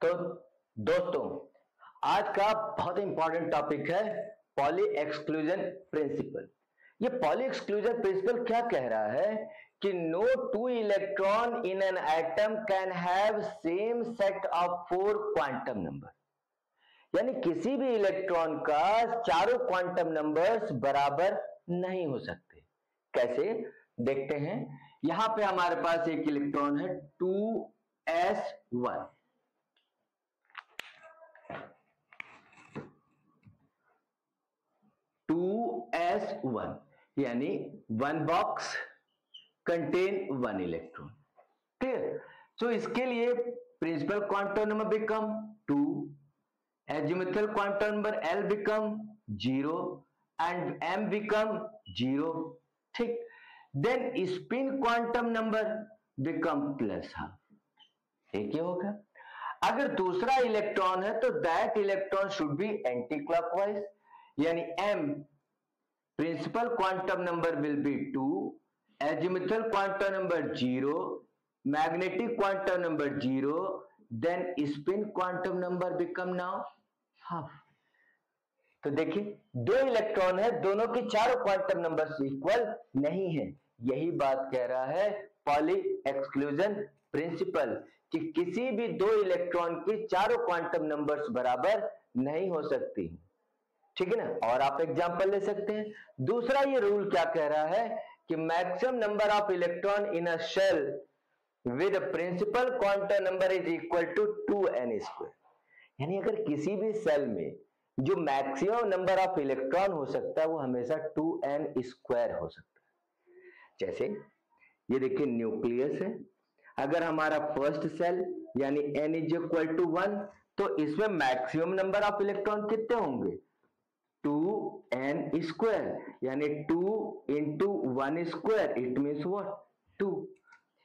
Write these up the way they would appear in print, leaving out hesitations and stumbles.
तो दोस्तों, आज का बहुत इंपॉर्टेंट टॉपिक है पॉली एक्सक्लूजन प्रिंसिपल। ये पॉली एक्सक्लूजन प्रिंसिपल क्या कह रहा है कि no two electron in an atom can have same set of 4 quantum number. यानी किसी भी इलेक्ट्रॉन का चारों क्वांटम नंबर्स बराबर नहीं हो सकते। कैसे देखते हैं। यहां पे हमारे पास एक इलेक्ट्रॉन है 2s1। यानी one box contain one electron. Clear. तो इसके लिए principal quantum number become 2, azimuthal quantum number L become 0 and M become 0। ठीक। then spin quantum number become +12। एक ही होगा। अगर दूसरा इलेक्ट्रॉन है तो that electron should be anti clockwise, यानी M principal quantum number will be 2, azimuthal quantum number 0, magnetic quantum number 0, then spin quantum number become now half. तो देखिए दो इलेक्ट्रॉन है, दोनों की चारों क्वांटम नंबर्स इक्वल नहीं है। यही बात कह रहा है पॉली एक्सक्लूजन प्रिंसिपल कि किसी भी दो इलेक्ट्रॉन की चारों क्वांटम नंबर्स बराबर नहीं हो सकती। ठीक है ना। और आप एग्जांपल ले सकते हैं। दूसरा ये रूल क्या कह रहा है कि maximum number of electron in a shell with principal quantum number is equal to 2n²। यानी अगर किसी भी सेल में जो मैक्सिमम नंबर ऑफ इलेक्ट्रॉन हो सकता है वो हमेशा 2n² हो सकता है। जैसे ये देखिए न्यूक्लियस है। अगर हमारा फर्स्ट सेल यानी n इज इक्वल टू 1 तो इसमें मैक्सिमम नंबर ऑफ इलेक्ट्रॉन कितने होंगे 2n², यानी 2 into 1², इट मीन्स व्हाट 2।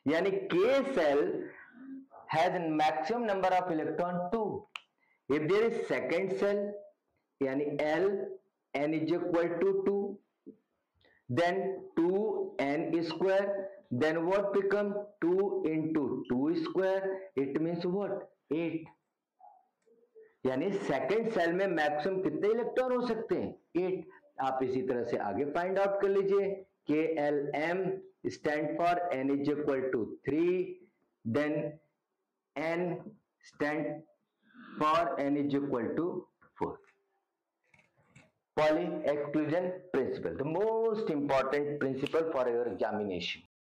यानी K cell has maximum number of electron 2। If there is second cell यानी L n is equal to 2, then 2n², then what become 2 into 2², it means what 8। यानी second cell में maximum कितने electron हो सकते हैं 8। आप इसी तरह से आगे फाइंड आउट कर लीजिए। KLM stand for n is equal to 3, then n stand for n is equal to 4। Pauli exclusion principle, the most important principle for your examination।